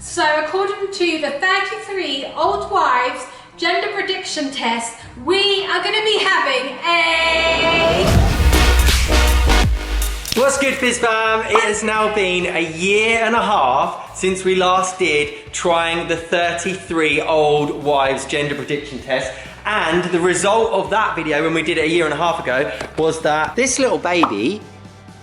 So according to the 33 Old Wives Gender Prediction Test, we are going to be having a... What's good, Fizz fam? It has now been a year and a half since we last did trying the 33 Old Wives Gender Prediction Test. And the result of that video, when we did it a year and a half ago, was that this little baby,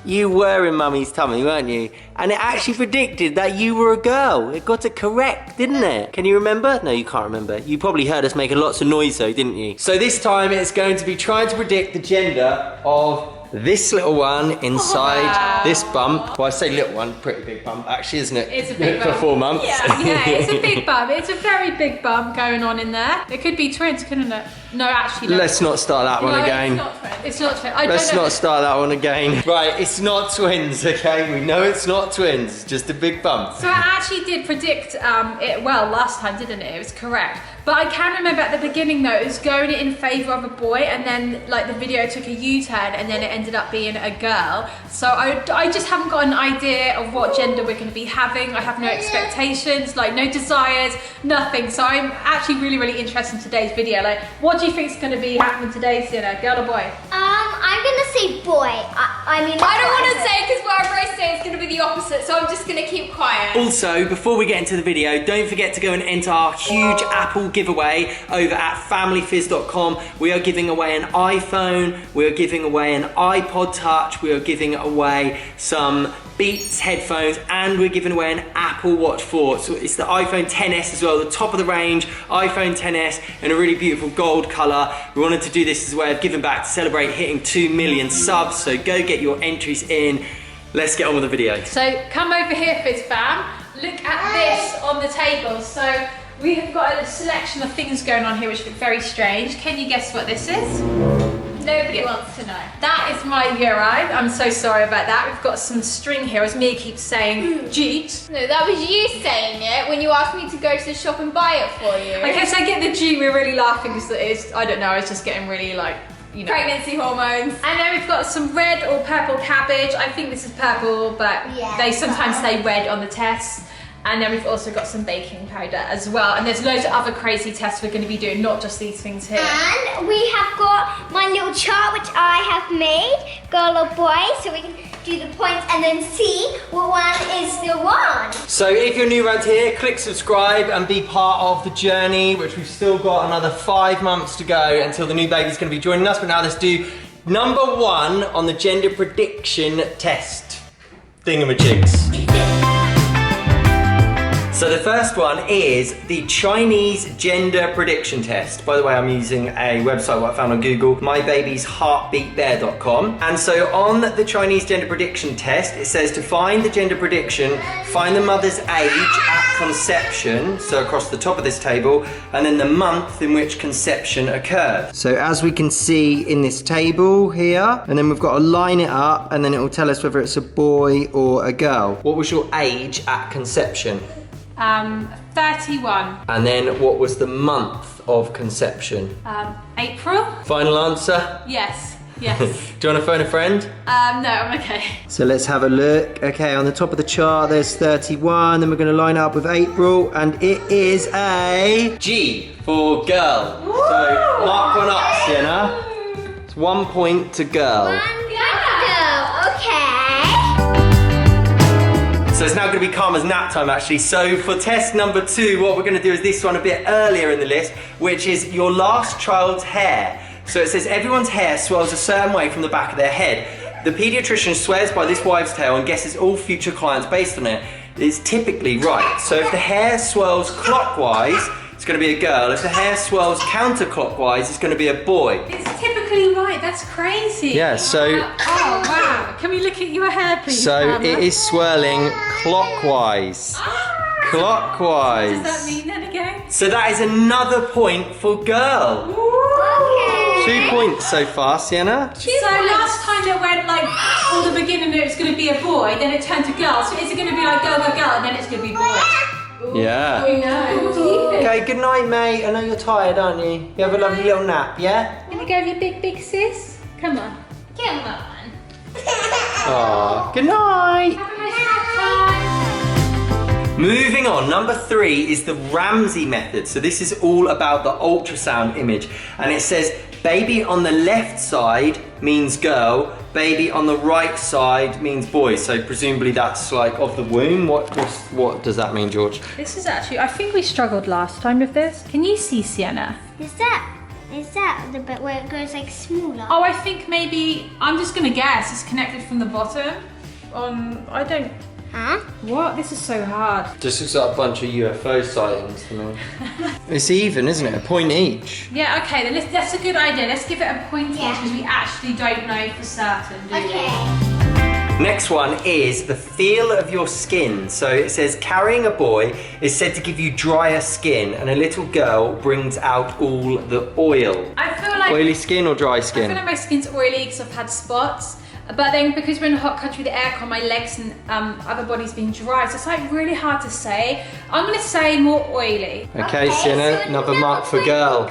you were in mummy's tummy, weren't you? And it actually predicted that you were a girl. It got it correct, didn't it? Can you remember? No, you can't remember. You probably heard us making lots of noise though, didn't you? So this time it's going to be trying to predict the gender of this little one inside this bump. Well, I say little one, pretty big bump actually, isn't it? It's a big bump. For 4 months. Yeah, it's a big bump. It's a very big bump going on in there. It could be twins, couldn't it? No, actually no. Let's not start that one again. It's not twins. It's not twins. Let's not start that one again. Right, it's not twins, okay? We know it's not twins, it's just a big bump. So I actually did predict it well last time, didn't it? It was correct. But I can remember at the beginning though, it was going in favour of a boy, and then like the video took a U-turn and then it ended up being a girl. So I just haven't got an idea of what gender we're going to be having. I have no expectations, like no desires, nothing. So I'm actually really, really interested in today's video. Like, what do you think is going to be happening today, Sienna? Girl or boy? I'm going to say boy. I don't want to say because what I'm going to say is going to be the opposite, so I'm just going to keep quiet. Also, before we get into the video, don't forget to go and enter our huge Apple giveaway over at familyfizz.com. We are giving away an iPhone, we are giving away an iPod Touch, we are giving away some Beats headphones, and we're giving away an Apple Watch 4. So it's the iPhone XS as well, the top of the range iPhone XS in a really beautiful gold colour. We wanted to do this as a way of giving back to celebrate hitting 2 million subs, so go get your entries in. Let's get on with the video. So come over here, Fizz fam. Look at this on the table. So we have got a selection of things going on here which look very strange. Can you guess what this is? Nobody wants to know. That is my urine. I'm so sorry about that. We've got some string here, as Mia keeps saying, Jeet. No, that was you saying it when you asked me to go to the shop and buy it for you. I guess I get the G, we're really laughing because it's, I don't know, it's just getting really like, you know. Pregnancy hormones. And then we've got some red or purple cabbage. I think this is purple, but they sometimes say red on the test. And then we've also got some baking powder as well. And there's loads of other crazy tests we're going to be doing, not just these things here. And we have got my little chart which I have made, girl or boy, so we can do the points and then see what one is the one. So if you're new around here, click subscribe and be part of the journey, which we've still got another 5 months to go until the new baby's going to be joining us. But now let's do number 1 on the gender prediction test thingamajigs. So the first one is the Chinese gender prediction test. By the way, I'm using a website what I found on Google, mybaby'sheartbeatbear.com. And so on the Chinese gender prediction test, it says to find the gender prediction, find the mother's age at conception, so across the top of this table, and then the month in which conception occurred. So as we can see in this table here, and then we've got to line it up, and then it will tell us whether it's a boy or a girl. What was your age at conception? 31. And then what was the month of conception? April? Final answer? Yes. Do you want to phone a friend? No, I'm okay. So let's have a look. Okay, on the top of the chart there's 31, then we're going to line it up with April, and it is a G for girl. Woo! So mark one up, Sienna. It's 1 point to girl. So it's now going to be Karma's nap time actually. So for test number 2, what we're going to do is this one a bit earlier in the list, which is your last child's hair. So it says everyone's hair swells a certain way from the back of their head. The paediatrician swears by this wives' tale and guesses all future clients based on it. It's typically right. So if the hair swells clockwise, it's going to be a girl. If the hair swells counterclockwise, it's going to be a boy. It's typically right. That's crazy. Yeah, so... Oh, wow. Can we look at your hair, please? So Mama? it is swirling clockwise. Clockwise. What does that mean then again? So that is another point for girl. Okay. 2 points so far, Sienna. So last time it went like, all the beginning it was going to be a boy, then it turned to girl. So is it going to be like girl, girl, girl, and then it's going to be boy? Yeah. We know. What do you think? Okay, good night, mate. I know you're tired, aren't you? You have a lovely little nap, yeah? Gonna go with your big, big sis? Come on. Come on. Aww. Good night. Have a nice time. Moving on, number 3 is the Ramsey method. So this is all about the ultrasound image. And it says, baby on the left side means girl, baby on the right side means boy. So presumably that's like of the womb. What does that mean, George? This is actually, I think we struggled last time with this. Can you see, Sienna? Is that the bit where it goes like smaller? Oh, I think maybe, I'm just gonna guess, it's connected from the bottom. I don't... Huh? What? This is so hard. Just looks like a bunch of UFO sightings to me. It's even, isn't it? A point each. Yeah, okay, then that's a good idea. Let's give it a point each because we actually don't know for certain, do we? Okay. Next one is the feel of your skin. So it says carrying a boy is said to give you drier skin, and a little girl brings out all the oil. I feel like... Oily skin or dry I skin? feel like my skin's oily because I've had spots. But then because we're in a hot country, the aircon, my legs and other body's been dry, so it's like really hard to say. I'm gonna say more oily. Okay, Sienna, so another mark for point girl.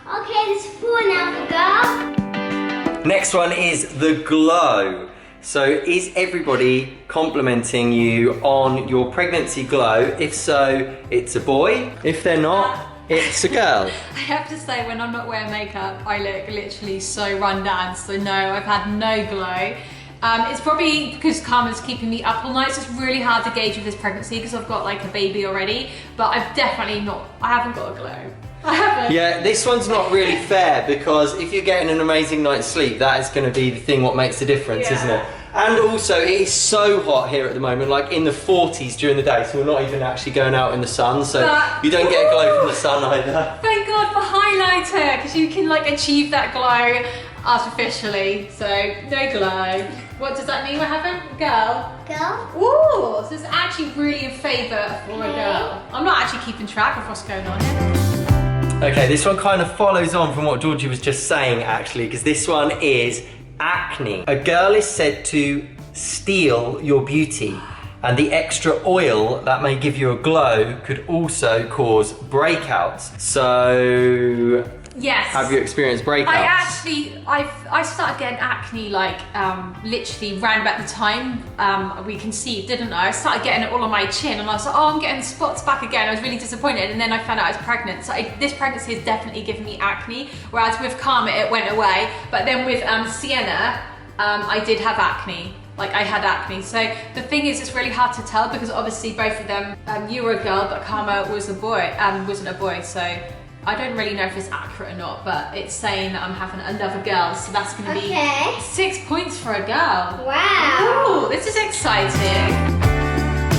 Okay, there's 4 now for girl. Next one is the glow. So is everybody complimenting you on your pregnancy glow? If so, it's a boy. If they're not, it's a girl. I have to say, when I'm not wearing makeup, I look literally so run down. So no, I've had no glow. It's probably because Carmen's keeping me up all night, so it's really hard to gauge with this pregnancy because I've got like a baby already. But I've definitely not, I haven't got a glow. I haven't. Yeah, this one's not really fair because if you're getting an amazing night's sleep, that is going to be the thing what makes the difference, isn't it? And also, it is so hot here at the moment, like in the 40s during the day, so we're not even actually going out in the sun, so you don't get a glow from the sun either. Thank God for highlighter, because you can like achieve that glow artificially, so no glow. What does that mean we're having? Girl? Girl? Ooh, so it's actually really in favour for a girl. I'm not actually keeping track of what's going on here. Okay, this one kind of follows on from what Georgie was just saying actually, because this one is acne. A girl is said to steal your beauty, and the extra oil that may give you a glow could also cause breakouts. So, yes. Have you experienced breakouts? I started getting acne like literally round about the time we conceived, didn't I? I started getting it all on my chin, and I was like, oh, I'm getting spots back again. I was really disappointed, and then I found out I was pregnant. So this pregnancy has definitely given me acne, whereas with Karma it went away. But then with Sienna, I did have acne. Like I had acne. So the thing is, it's really hard to tell because obviously both of them, you were a girl, but Karma was a boy, wasn't a boy. So I don't really know if it's accurate or not, but it's saying that I'm having another girl, so that's going to be 6 points for a girl. Wow. Ooh, this is exciting.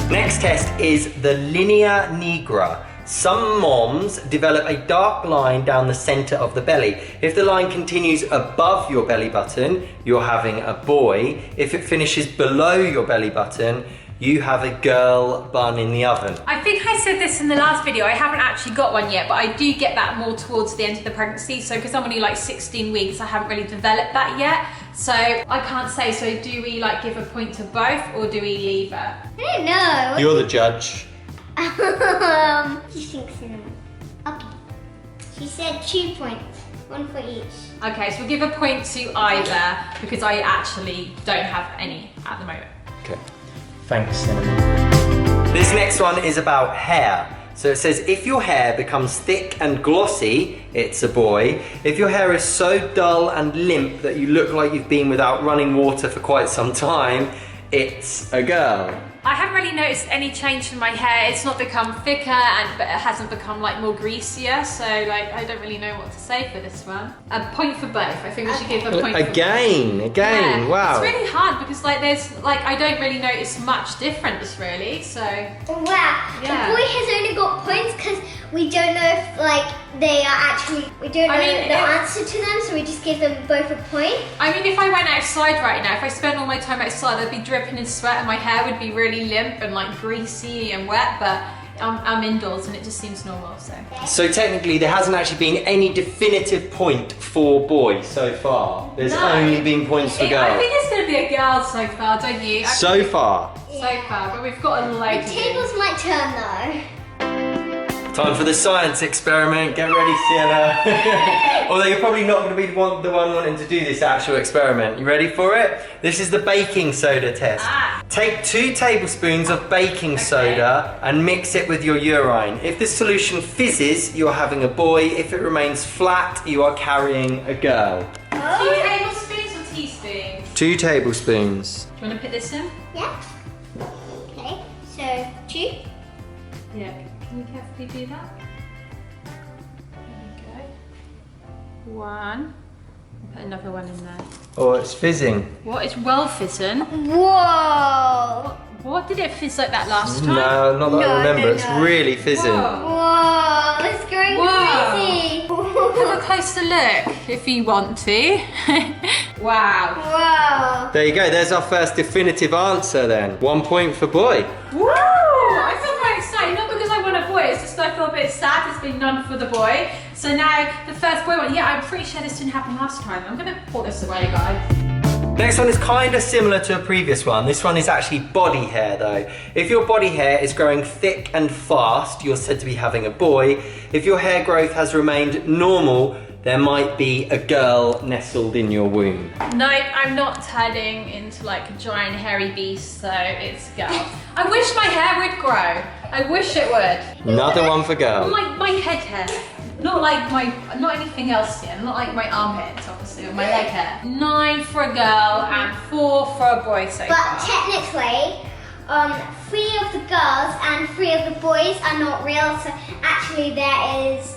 Next test is the Linea nigra. Some moms develop a dark line down the center of the belly. If the line continues above your belly button, you're having a boy. If it finishes below your belly button, you have a girl bun in the oven. I think I said this in the last video. I haven't actually got one yet, but I do get that more towards the end of the pregnancy. So because I'm only like 16 weeks, I haven't really developed that yet. So I can't say, so do we like give a point to both or do we leave it? I don't know. You're the judge. She thinks cinnamon. Okay. She said 2 points. 1 for each. Okay, so we'll give a point to either because I actually don't have any at the moment. Okay. Thanks, Cinnamon. This next one is about hair. So it says, if your hair becomes thick and glossy, it's a boy. If your hair is so dull and limp that you look like you've been without running water for quite some time, it's a girl. I haven't really noticed any change in my hair. It's not become thicker, but it hasn't become like more greasier. So like, I don't really know what to say for this one. A point for both. I think we should give a point. Again, yeah. wow. It's really hard because like there's like I don't really notice much difference really. So wow. Yeah. The boy has only got points because we don't know if like they are actually, we don't know the answer to them, so we just give them both a point. I mean, if I went outside right now, if I spent all my time outside, I'd be dripping in sweat and my hair would be really limp and like greasy and wet, but I'm indoors and it just seems normal, so. So technically there hasn't actually been any definitive point for boys so far. There's only been points for girls. I think it's going to be a girl so far, don't you? So far? So far, but we've got a load The tables might turn though. Time for the science experiment. Get ready, Sienna. Although you're probably not going to be the one wanting to do this actual experiment. You ready for it? This is the baking soda test. Take 2 tablespoons of baking soda and mix it with your urine. If the solution fizzes, you're having a boy. If it remains flat, you are carrying a girl. 2 tablespoons or teaspoons? 2 tablespoons. Do you want to put this in? Yeah. Okay, so 2. Yeah. Can you carefully do that? There we go. 1. Put another one in there. Oh, it's fizzing. What? It's well fizzing. Whoa! What did it fizz like that last time? No, not that I No, remember. no, It's no. really fizzing. Whoa. Whoa! It's going crazy! Have a closer look if you want to. Wow. Whoa! There you go. There's our first definitive answer then. 1 point for boy. Woo! I feel quite excited, not because I want a boy, it's just I feel a bit sad there's been none for the boy. So now the first boy one, yeah, I'm pretty sure this didn't happen last time. I'm gonna put this away, guys. Next one is kind of similar to a previous one. This one is actually body hair though. If your body hair is growing thick and fast, you're said to be having a boy. If your hair growth has remained normal, there might be a girl nestled in your womb. No, I'm not turning into like a giant hairy beast, so it's a girl. I wish my hair would grow. I wish it would. Another one for girl. My head hair. Not anything else here. Not like my armpits, obviously, or my leg hair. 9 for a girl and 4 for a boy so But far. technically, 3 of the girls and 3 of the boys are not real, so actually there is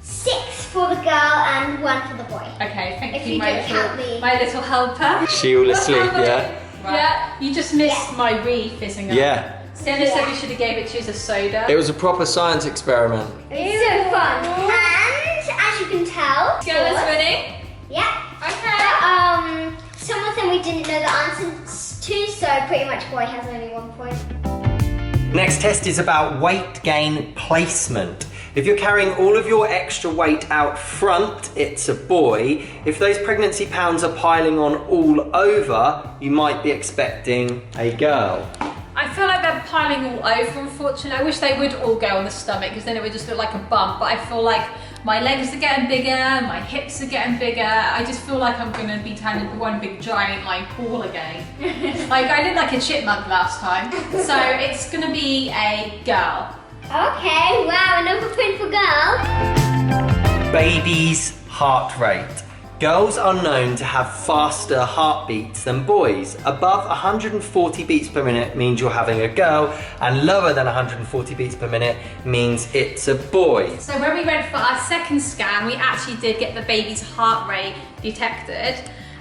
6 for the girl and 1 for the boy. Okay, thank If you, you my don't count me. little helper. She all asleep, yeah? Right. Yeah, you just missed my fizzing up. Yeah. Sienna said we should have gave it to you as a soda. It was a proper science experiment. It's so fun. And as you can tell, Sienna's winning. yeah. Okay. Some of them we didn't know the answers to, so pretty much boy has only 1 point. Next test is about weight gain placement. If you're carrying all of your extra weight out front, it's a boy. If those pregnancy pounds are piling on all over, you might be expecting a girl. I feel like they're piling all over, unfortunately. I wish they would all go on the stomach because then it would just look like a bump. But I feel like my legs are getting bigger, my hips are getting bigger. I just feel like I'm going to be turned into one big giant like pool again. Like I did like a chipmunk last time. So it's going to be a girl. Okay, wow, another point for girl. Baby's heart rate. Girls are known to have faster heartbeats than boys. Above 140 beats per minute means you're having a girl, and lower than 140 beats per minute means it's a boy. So when we went for our second scan, we actually did get the baby's heart rate detected.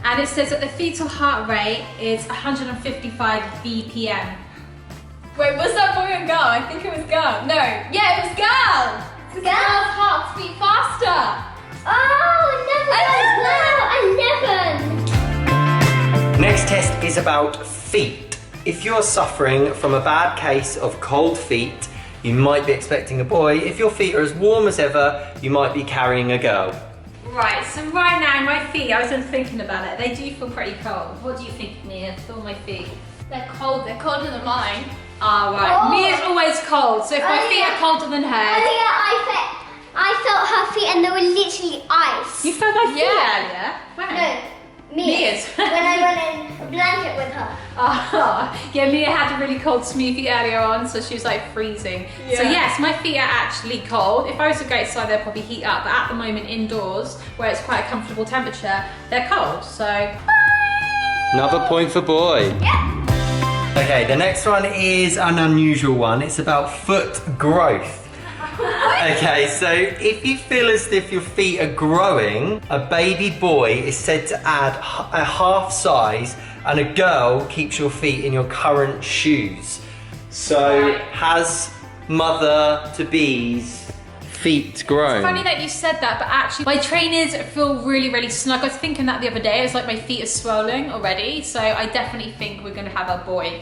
And it says that the fetal heart rate is 155 BPM. Wait, was that boy or girl? I think it was girl. No, yeah, it was girl. Because girls' hearts beat faster. Oh, 11. Next test is about feet. If you're suffering from a bad case of cold feet, you might be expecting a boy. If your feet are as warm as ever, you might be carrying a girl. Right, so right now my feet, I was just thinking about it, they do feel pretty cold. What do you think, Nia? Feel my feet? They're colder than mine. Ah, right. Oh. Mia's always cold, so if my feet are colder than hers. I felt her feet and they were literally ice. You felt my feet earlier? When? No, Mia's. when I went in a blanket with her. Oh, yeah, Mia had a really cold smoothie earlier on, so she was like freezing. Yeah. So yes, my feet are actually cold. If I was to go outside, they'd probably heat up, but at the moment indoors, where it's quite a comfortable temperature, they're cold, so. Another point for boy. Yeah. Okay, the next one is an unusual one. It's about foot growth. Okay, so if you feel as if your feet are growing, a baby boy is said to add a half size, and a girl keeps your feet in your current shoes. So has mother-to-be's feet grown? It's funny that you said that, but actually my trainers feel really, really snug. I was thinking that the other day. It's like my feet are swelling already, so I definitely think we're going to have a boy.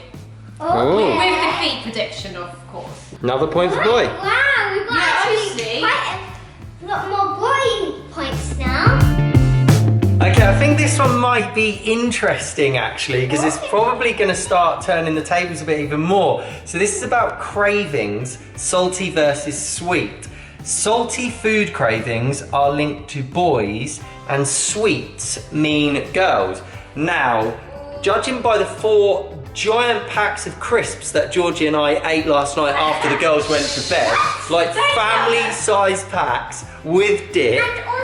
Oh. With the feet prediction, of course. Another point for boy. Wow, we've got Yeah, actually honestly. quite a lot more boy points now. Okay, Okay, I think this one might be interesting actually, because it's probably going to start turning the tables a bit even more. So this is about cravings, salty versus sweet. Salty food cravings are linked to boys and sweets mean girls. Now, judging by the 4 giant packs of crisps that Georgie and I ate last night after the girls went to bed, like family-sized packs with dip.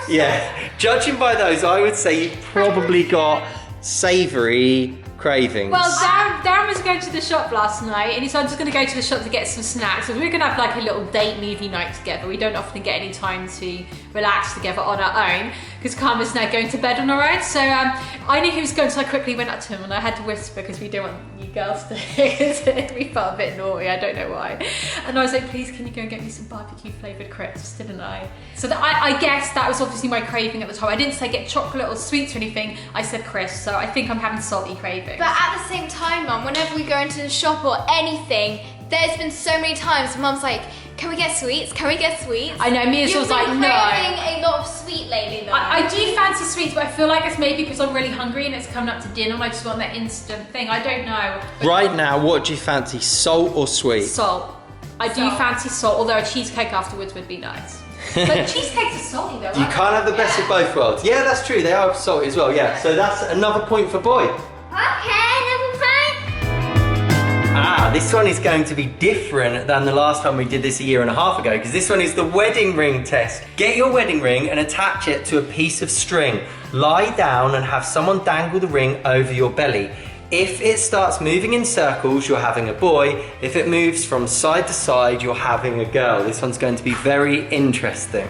Yeah, judging by those, I would say you've probably got savoury cravings. Well, Dan was going to the shop last night and he said, I'm just going to go to the shop to get some snacks. So we're going to have like a little date movie night together. We don't often get any time to relax together on our own because Karma's now going to bed on her own. So I knew he was going, so I quickly went up to him and I had to whisper because we don't want you girls to hear. We felt a bit naughty, I don't know why. And I was like, please can you go and get me some barbecue flavoured crisps, didn't I? So that I guess that was obviously my craving at the time. I didn't say get chocolate or sweets or anything, I said crisps. So I think I'm having salty cravings. But at the same time, Mum, whenever we go into the shop or anything, there's been so many times Mum's like, can we get sweets? Can we get sweets? I know, Mia's was like, no. You've been craving a lot of sweet lately though. I do fancy sweets, but I feel like it's maybe because I'm really hungry and it's coming up to dinner and I just want that instant thing. I don't know. But right now, what do you fancy, salt or sweet? Salt. I do fancy salt, although a cheesecake afterwards would be nice. But cheesecakes are salty though, You can't have the best of both worlds. Yeah, that's true, they are salty as well, yeah. So that's another point for boy. Okay, number 5. Ah, this one is going to be different than the last time we did this a year and a half ago, because this one is the wedding ring test. Get your wedding ring and attach it to a piece of string. Lie down and have someone dangle the ring over your belly. If it starts moving in circles, you're having a boy. If it moves from side to side, you're having a girl. This one's going to be very interesting.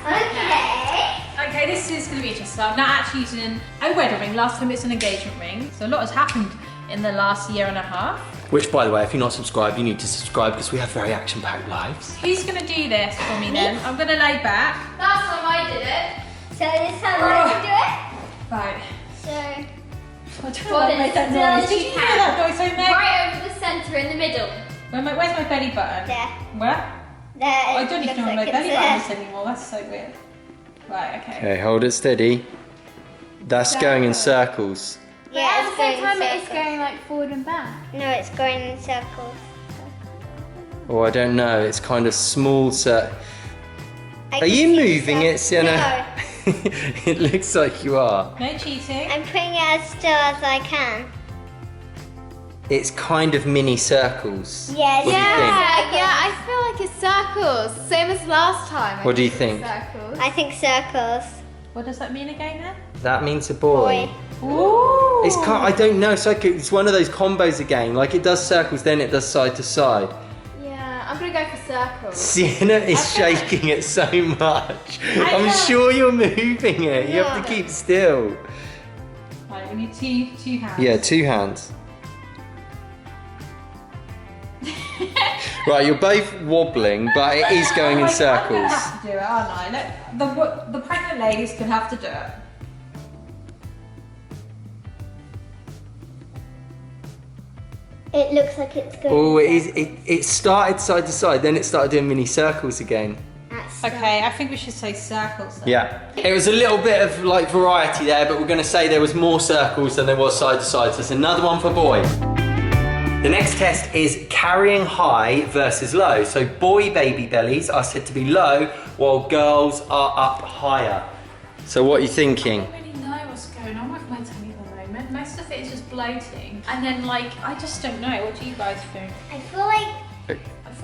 Okay. Okay, this is going to be interesting. I'm not actually using a wedding ring. Last time it's an engagement ring. So a lot has happened in the last year and a half. Which, by the way, if you're not subscribed, you need to subscribe because we have very action-packed lives. Who's going to do this for me then? I'm going to lay back. Last time I did it. So this time I can do it. Right. So I don't know why I made that noise. Did you hear that noise I made? Right over the centre in the middle. Where's my belly button? there. Where? There. I don't even know where my belly button is anymore. That's so weird. Right, okay. Okay, hold it steady. That's going in circles. Yeah, At it's the same going in time, it's circles. going like forward and back. No, it's going in circles. Oh, I don't know. It's kind of small. I Are can you see moving it, Sienna? No, It looks like you are. No cheating. I'm putting it as still as I can. It's kind of mini circles. Yes. What do you think? Yeah, I feel like it's circles. Same as last time. What do you think? Circles. I think circles. What does that mean again then? That means a boy. Ooh. It's I don't know. It's one of those combos again. Like it does circles, then it does side to side. Yeah, I'm gonna go for circles. Sienna is shaking it so much. I'm sure you're moving it. You have to keep still. Right, we need two hands. Yeah, 2 hands. Right, you're both wobbling, but it is going in I'm gonna circles. have to do it, aren't I? The pregnant ladies can have to do it. It looks like it's going. Oh, it started side to side, then it started doing mini circles again. Okay, I think we should say circles then. Yeah. It was a little bit of like variety there, but we're going to say there was more circles than there was side to side, so it's another one for boy. The next test is carrying high versus low. So boy baby bellies are said to be low, while girls are up higher. So what are you thinking? I don't really know what's going on with my tummy at the moment. Most of it is just bloating. And then like, I just don't know. What do you guys think? I feel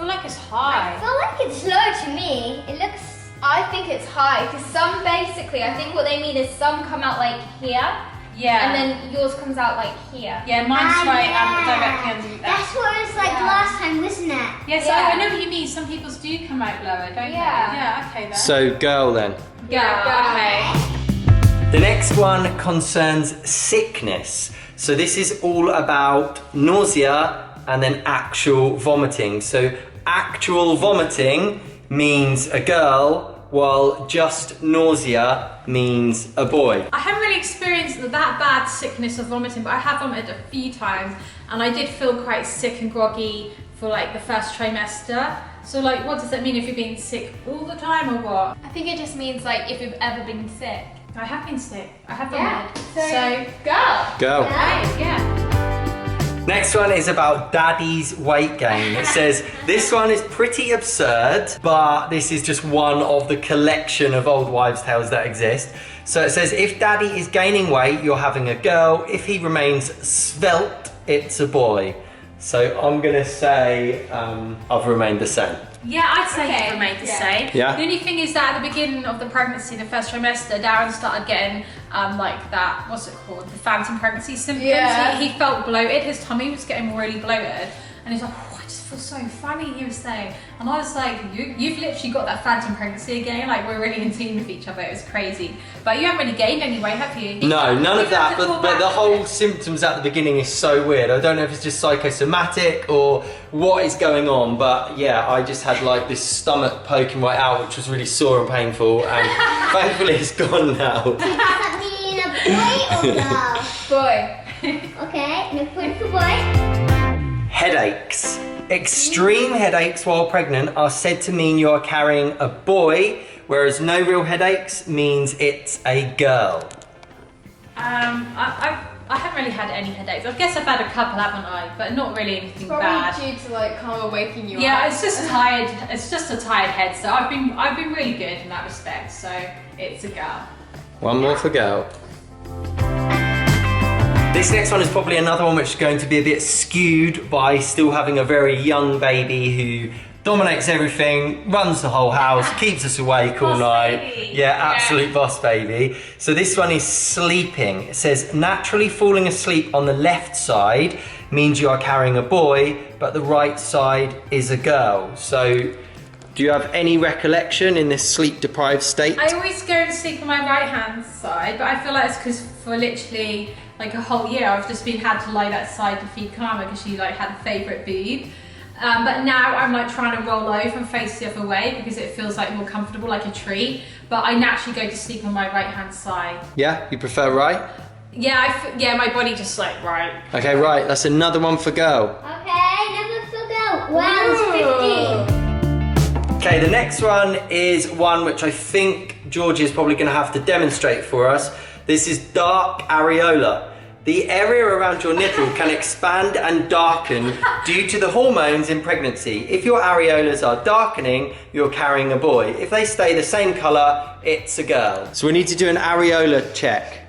like it's high. I feel like it's low to me. It looks. I think it's high because some basically, I think what they mean is some come out like here. Yeah. And then yours comes out like here. Yeah, mine's right yeah. directly underneath that. That's what it was like last time, wasn't it? Yes, Yeah. I know what you mean. Some people's do come out lower, don't Yeah. they? Yeah, okay then. So girl then. Yeah, okay. The next one concerns sickness. So this is all about nausea and then actual vomiting. So actual vomiting means a girl, while just nausea means a boy. I haven't really experienced that bad sickness of vomiting, but I have vomited a few times, and I did feel quite sick and groggy for like the first trimester. So like, what does that mean if you're being sick all the time or what? I think it just means like if you've ever been sick. I have been sick. I have been Yeah. So Girl. Go. right, yeah. Next one is about daddy's weight gain. It says, this one is pretty absurd, but this is just one of the collection of old wives' tales that exist. So it says, if daddy is gaining weight, you're having a girl. If he remains svelte, it's a boy. So I'm gonna say I've remained the same. Yeah, I'd say Okay, you've remained the yeah. same. Yeah. The only thing is that at the beginning of the pregnancy, the first trimester, Darren started getting like that, what's it called? The phantom pregnancy symptoms. Yeah. He felt bloated, his tummy was getting really bloated. And he's like, oh, I just feel so funny, he was saying. And I was like, you've literally got that phantom pregnancy again. Like, we're really in tune with each other. It was crazy. But you haven't really gained any weight, have you? No, none of that, You've had to but pull the back. whole symptoms at the beginning is so weird. I don't know if it's just psychosomatic or what is going on, but yeah, I just had like this stomach poking right out, which was really sore and painful, and thankfully it's gone now. Does that mean a boy or girl? Boy. Okay, no point for boy. Headaches. Extreme headaches while pregnant are said to mean you are carrying a boy, whereas no real headaches means it's a girl. I haven't really had any headaches. I guess I've had a couple, haven't I? But not really anything bad. Probably due to like karma waking you Yeah, up. it's just tired. It's just a tired head. So I've been really good in that respect. So it's a girl. One more for girl. This next one is probably another one which is going to be a bit skewed by still having a very young baby who dominates everything, runs the whole house, keeps us awake all Boss night. baby. Yeah, absolute boss baby. So this one is sleeping. It says, naturally falling asleep on the left side means you are carrying a boy, but the right side is a girl. So do you have any recollection in this sleep deprived state? I always go to sleep on my right hand side, but I feel like it's because for literally like a whole year I've just been had to lie that side to feed Karma because she like had a favourite boob. But now I'm like trying to roll over and face the other way because it feels like more comfortable, like a treat. But I naturally go to sleep on my right hand side. Yeah, you prefer right? Yeah, my body just like right. Okay, right, that's another one for girl. Okay, number for girl. Round 15. Okay, the next one is one which I think Georgie is probably going to have to demonstrate for us. This is dark areola. The area around your nipple can expand and darken due to the hormones in pregnancy. If your areolas are darkening, you're carrying a boy. If they stay the same colour, it's a girl. So we need to do an areola check.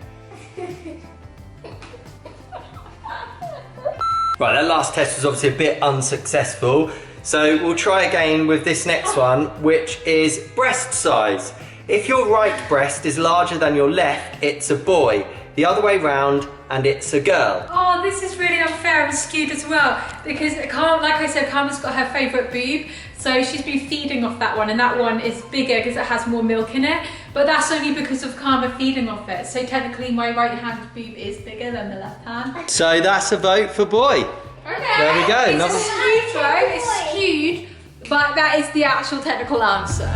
Right, that last test was obviously a bit unsuccessful. So we'll try again with this next one, which is breast size. If your right breast is larger than your left, it's a boy. The other way round, and it's a girl. Oh, this is really unfair and skewed as well because like I said, Karma's got her favourite boob, so she's been feeding off that one, and that one is bigger because it has more milk in it. But that's only because of Karma feeding off it. So technically, my right hand boob is bigger than the left hand. So that's a vote for boy. Okay. There we go. It's Another- skewed, though. It's skewed, but that is the actual technical answer.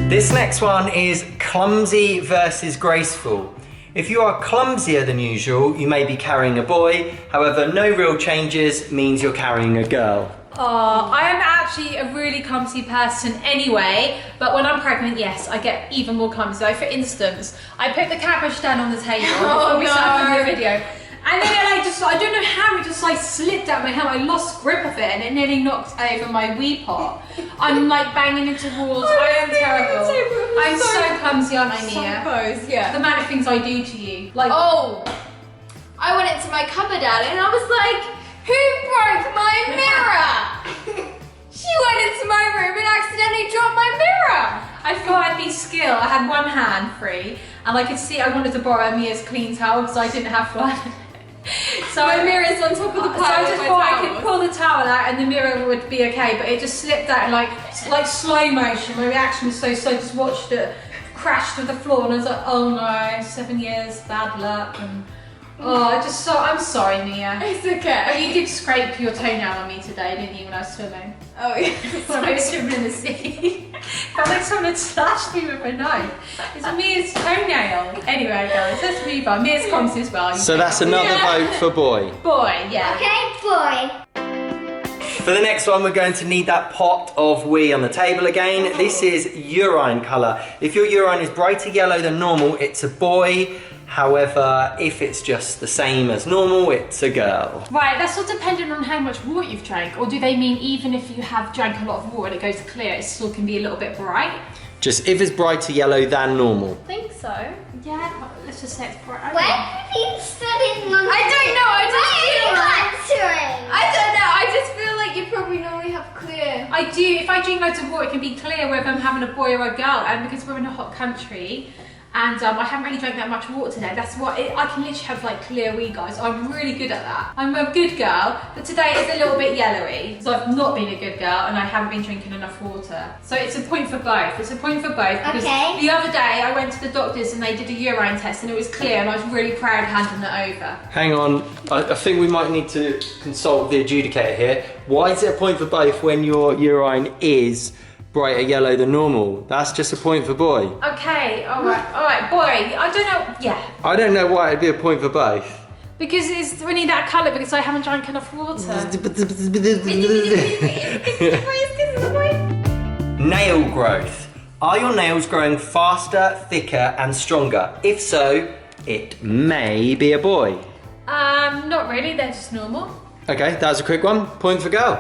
This next one is clumsy versus graceful. If you are clumsier than usual, you may be carrying a boy. However, no real changes means you're carrying a girl. Oh, I am actually a really clumsy person anyway, but when I'm pregnant, yes, I get even more clumsy. Like for instance, I put the cabbage down on the table before we started the video. And then I don't know how, it just like slipped out my hand. I lost grip of it and it nearly knocked over my wee pot. I'm like banging into walls. I am terrible. I'm so clumsy, aren't I, Nia? Suppose, yeah. The amount of things I do to you. Like, Oh, I went into my cupboard, Ali, and I was like, who broke my mirror? She went into my room and accidentally dropped my mirror. I thought I'd be skilled. I had one hand free and I could see I wanted to borrow Mia's clean towel because I didn't have one. So My mirror's on top of the So pile I with just my thought I towels. could pull the towel out and the mirror would be okay, but it just slipped out in like slow motion. My reaction was so slow. I just watched it crash to the floor and I was like, oh no, 7 years, bad luck. And I'm sorry, Mia. It's But okay. you did scrape your toenail on me today, didn't you, when I was swimming? Oh, yeah. When I was swimming in the sea. Felt like someone had slashed me with a knife. It's Mia's toenail. Anyway, guys, let's move on. Mia's clumsy as well. So that's another vote for boy. Boy, yeah. Okay, boy. For the next one, we're going to need that pot of wee on the table again. This is urine colour. If your urine is brighter yellow than normal, it's a boy. However, if it's just the same as normal, it's a girl. Right, that's all dependent on how much water you've drank, or do they mean even if you have drank a lot of water and it goes clear, it still can be a little bit bright? Just if it's brighter yellow than normal. I think so. Yeah, let's just say it's bright. Where have you been studying long? I don't know, I just feel like... answering? I don't know, I just feel like you probably normally have clear. I do, if I drink loads of water, it can be clear whether I'm having a boy or a girl, and because we're in a hot country, and I haven't really drank that much water today. That's what I can literally have like clear wee, guys. I'm really good at that. I'm a good girl, but today is a little bit yellowy. So I've not been a good girl and I haven't been drinking enough water. So it's a point for both. It's a point for both because the other day I went to the doctors and they did a urine test and it was clear and I was really proud handing it over. Hang on, I think we might need to consult the adjudicator here. Why is it a point for both when your urine is brighter yellow than normal? That's just a point for boy. Okay, alright, boy. I don't know, yeah. I don't know why it'd be a point for both. Because it's really that colour because I haven't drank enough water. Nail growth. Are your nails growing faster, thicker and stronger? If so, it may be a boy. Not really, they're just normal. Okay, that was a quick one. Point for girl.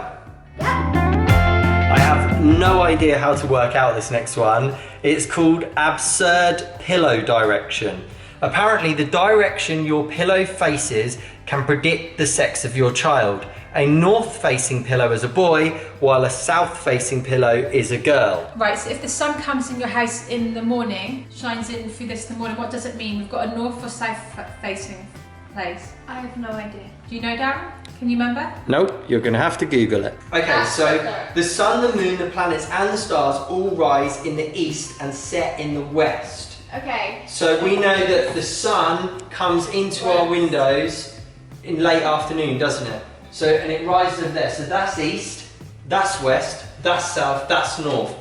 I have no idea how to work out this next one. It's called absurd pillow direction. Apparently, the direction your pillow faces can predict the sex of your child. A north-facing pillow is a boy, while a south-facing pillow is a girl. Right, so if the sun comes in your house in the morning, shines in through this in the morning, what does it mean? We've got a north or south-facing place? I have no idea. Do you know, Darren? Can you remember? Nope, you're gonna have to Google it. Okay, so the sun, the moon, the planets and the stars all rise in the east and set in the west. Okay. So we know that the sun comes into our windows in late afternoon, doesn't it? So, and it rises over there. So that's east, that's west, that's south, that's north.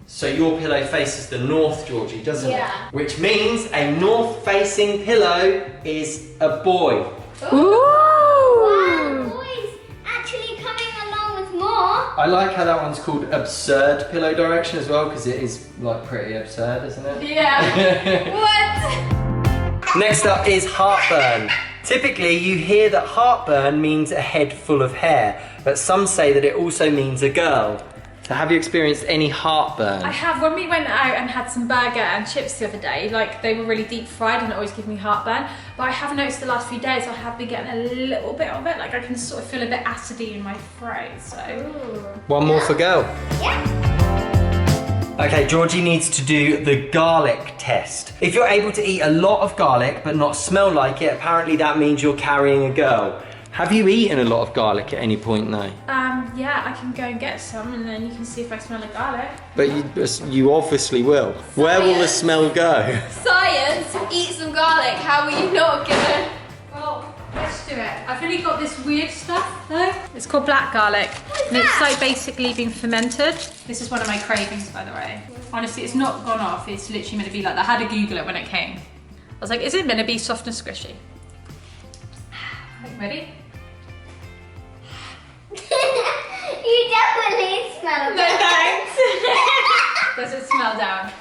So your pillow faces the north, Georgie, doesn't it? Which means a north-facing pillow is a boy. Wow, boys actually coming along with more. I like how that one's called absurd pillow direction as well, because it is like pretty absurd, isn't it? Yeah. What? Next up is heartburn. Typically you hear that heartburn means a head full of hair, but some say that it also means a girl. So have you experienced any heartburn? I have. When we went out and had some burger and chips the other day, like they were really deep fried and it always gives me heartburn. But I have noticed the last few days I have been getting a little bit of it. Like I can sort of feel a bit acidy in my throat. So One more for girl. Yeah. Okay, Georgie needs to do the garlic test. If you're able to eat a lot of garlic but not smell like it, apparently that means you're carrying a girl. Have you eaten a lot of garlic at any point now? yeah, I can go and get some and then you can see if I smell like garlic. But you obviously will. Where will the smell go? Science, eat some garlic. How are you not gonna? Well, let's do it. I've really got this weird stuff though. It's called black garlic. And it's like basically been fermented. This is one of my cravings, by the way. Honestly, it's not gone off. It's literally meant to be like that. I had to Google it when it came. I was like, is it meant to be soft and squishy? Ready? You definitely smell it. No thanks. Does it smell down?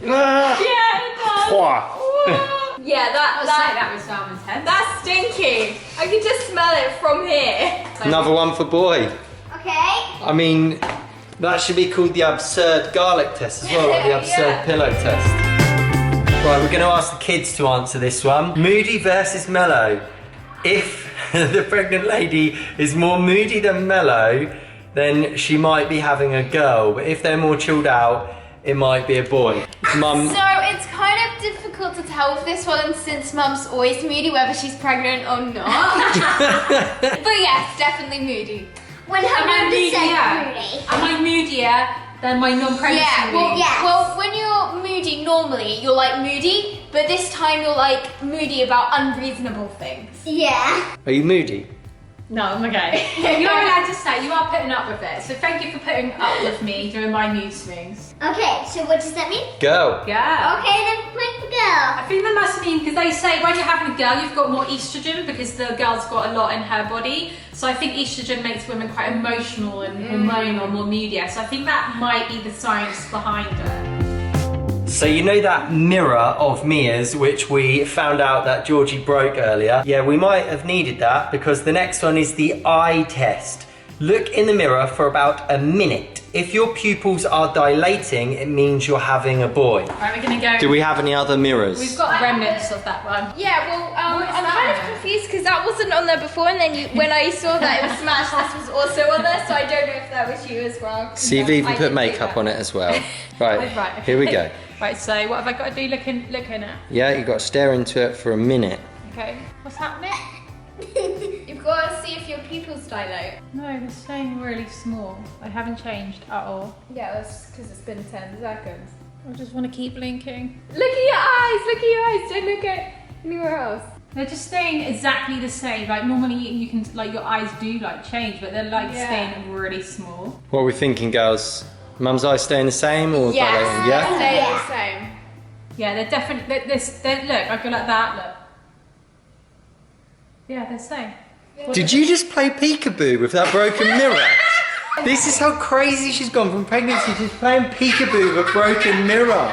Ah. Yeah, it does. Whoa. Yeah, That was salmon's head. that's stinky. I can just smell it from here. Another one for boy. Okay. I mean, that should be called the absurd garlic test as well, like the absurd Yeah. pillow test. Right, we're going to ask the kids to answer this one. Moody versus Mellow. If the pregnant lady is more moody than Mellow, then she might be having a girl. But if they're more chilled out, it might be a boy. Mum. So it's kind of difficult to tell with this one since Mum's always moody whether she's pregnant or not. But yes, definitely moody. 100% Moody. Am I moodier than my non-pregnancy Yeah, well, mood? Yes. well, when you're moody normally, you're like moody, but this time you're like moody about unreasonable things. Yeah. Are you moody? No, I'm okay. You are allowed to say, you are putting up with it. So thank you for putting up with me during my mood swings. Okay, so what does that mean? Girl. Yeah. Okay, then point for girl. I think that must mean, because they say when you're having a girl, you've got more estrogen because the girl's got a lot in her body. So I think estrogen makes women quite emotional and hormonal, more moodier. So I think that might be the science behind it. So you know that mirror of Mia's, which we found out that Georgie broke earlier? Yeah, we might have needed that because the next one is the eye test. Look in the mirror for about a minute. If your pupils are dilating, it means you're having a boy. Right, we're gonna go. Do we have any other mirrors? We've got remnants of that one. Yeah, well, I'm kind of confused because that wasn't on there before, and then when I saw that it was smashed, this was also on there, so I don't know if that was you as well. So you've even put makeup on it as well. Right, Right, here we go. Right, so what have I got to do looking at? Yeah, you've got to stare into it for a minute. Okay, what's happening? You've got to see if your pupils dilate. No, they're staying really small. I haven't changed at all. Yeah, that's because it's been 10 seconds. I just want to keep blinking. Look at your eyes, don't look at anywhere else. They're just staying exactly the same. Like normally you can, like your eyes do like change, but they're like staying really small. What are we thinking, girls? Mum's eyes staying the same or dilating? Yeah? Stay the same. Yeah, they're definitely, look, I go like that, look. Yeah, they're staying. Did you just play peekaboo with that broken mirror? This is how crazy she's gone from pregnancy to playing peekaboo with a broken mirror.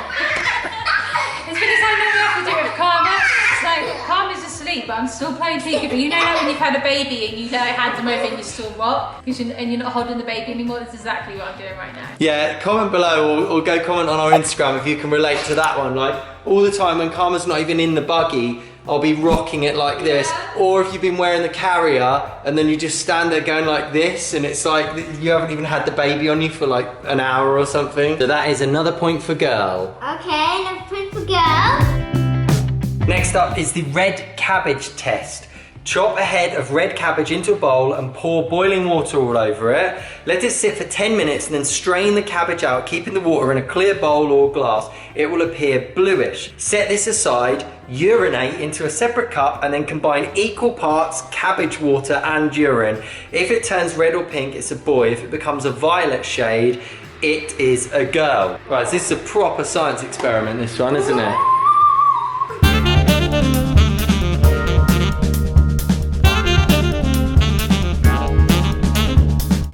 It's because I know we have to do it with Karma. So Karma's asleep, but I'm still playing peekaboo. You know how when you've had a baby and you hand them over and you still rock? And you're not holding the baby anymore? That's exactly what I'm doing right now. Yeah, comment below or go comment on our Instagram if you can relate to that one. Like, all the time when Karma's not even in the buggy, I'll be rocking it like this. Or if you've been wearing the carrier and then you just stand there going like this and it's like you haven't even had the baby on you for like an hour or something. So that is another point for girl. Okay, another point for girl. Next up is the red cabbage test. Chop a head of red cabbage into a bowl and pour boiling water all over it. Let it sit for 10 minutes and then strain the cabbage out, keeping the water in a clear bowl or glass. It will appear bluish. Set this aside, urinate into a separate cup and then combine equal parts cabbage water and urine. If it turns red or pink, it's a boy. If it becomes a violet shade, it is a girl. Right, so this is a proper science experiment, this one, isn't it?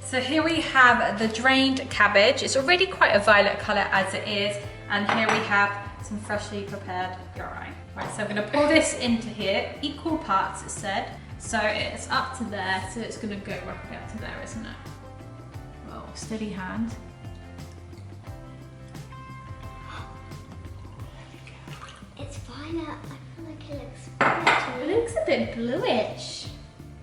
So here we have the drained cabbage. It's already quite a violet colour as it is. And here we have some freshly prepared urine. Right, so I'm gonna pour this into here, equal parts it said. So it's up to there, so it's gonna go roughly up to there, isn't it? Well, steady hand. It's violet. I feel like it looks violet. It looks a bit bluish.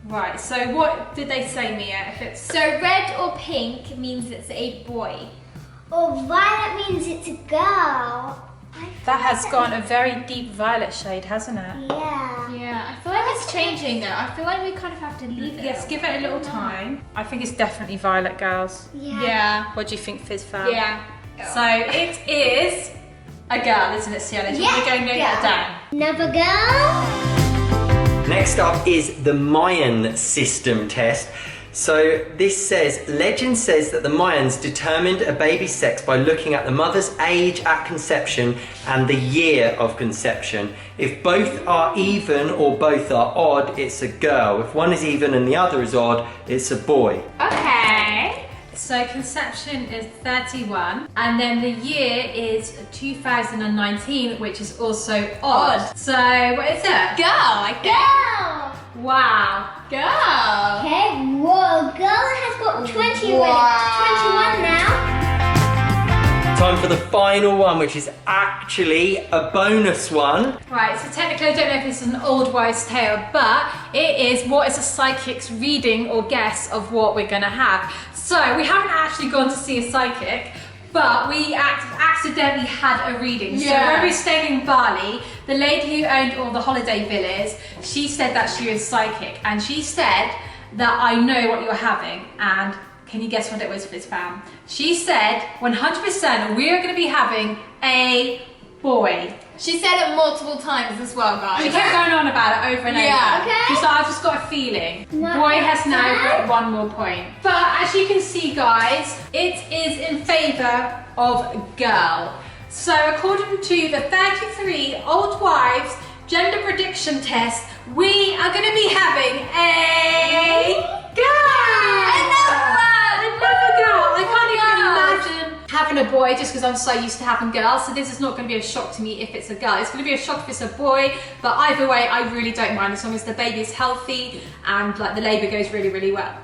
Right, so what did they say, Mia? If it's So red or pink means it's a boy. Or violet means it's a girl. that has gone a very deep violet shade, hasn't it? Yeah. Yeah, I feel like it's changing though. I feel like we kind of have to leave it. Yes, give it a little time. I think it's definitely violet, girls. Yeah. Yeah. What do you think, Fizz fam? Yeah. So it is a girl, isn't it, Sienna? Do you want to go and note that down? Another girl. Next up is the Mayan system test. So this says, legend says that the Mayans determined a baby's sex by looking at the mother's age at conception and the year of conception. If both are even or both are odd, it's a girl. If one is even and the other is odd, it's a boy. Okay. So conception is 31, and then the year is 2019, which is also odd. So what is it? Girl, I guess. Girl. Wow. Girl. Okay, whoa, girl has got 20 21 now. Time for the final one, which is actually a bonus one. Right, so technically I don't know if this is an old wives' tale, but it is what is a psychic's reading or guess of what we're gonna have. So we haven't actually gone to see a psychic, but we accidentally had a reading. Yeah. So when we were staying in Bali, the lady who owned all the holiday villas, she said that she was psychic, and she said that I know what you're having, and can you guess what it was, Fizz fam? She said 100% we are going to be having a boy. She said it multiple times as well, guys. She kept going on about it over and over. Yeah. Okay. She's like, I've just got a feeling. Not Boy has now bad. got 1 more point. But as you can see, guys, it is in favour of girl. So according to the 33 Old Wives Gender Prediction Test, we are going to be having a girl. Another girl. I can't even imagine having a boy just because I'm so used to having girls. So this is not going to be a shock to me if it's a girl. It's going to be a shock if it's a boy. But either way, I really don't mind as long as the baby is healthy and like the labour goes really, really well.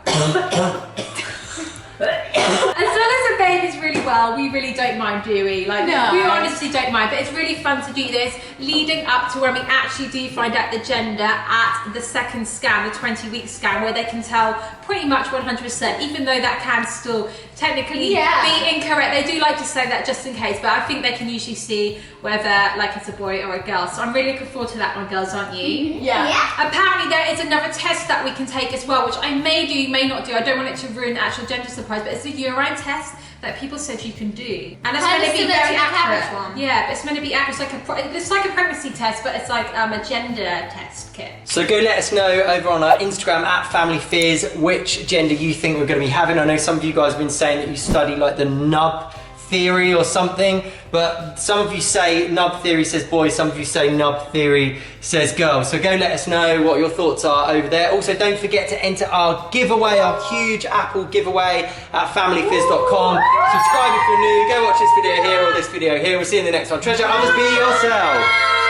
As long as the baby's really well, we really don't mind, do we? Like, No. we honestly don't mind. But it's really fun to do this leading up to when we actually do find out the gender at the second scan, the 20-week scan, where they can tell pretty much 100%, even though that can still technically be incorrect. They do like to say that just in case, but I think they can usually see whether like it's a boy or a girl. So I'm really looking forward to that one, girls, aren't you? Yeah. Apparently there is another test that we can take as well, which I may do, may not do. I don't want it to ruin the actual gender surprise, but it's a urine test that people said you can do, and it's Kind meant of to be similar to very the accurate. Cabbage one. Yeah, but it's meant to be accurate. It's like a pregnancy test, but it's like a gender test kit. So go let us know over on our Instagram at Family Fizz which gender you think we're going to be having. I know some of you guys have been saying that you study like the nub theory or something, but some of you say nub theory says boy, some of you say nub theory says girl. So go let us know what your thoughts are over there. Also, don't forget to enter our giveaway, our huge Apple giveaway at familyfizz.com. Subscribe if you're new. Go watch this video here or this video here. We'll see you in the next one. Treasure others, be yourself.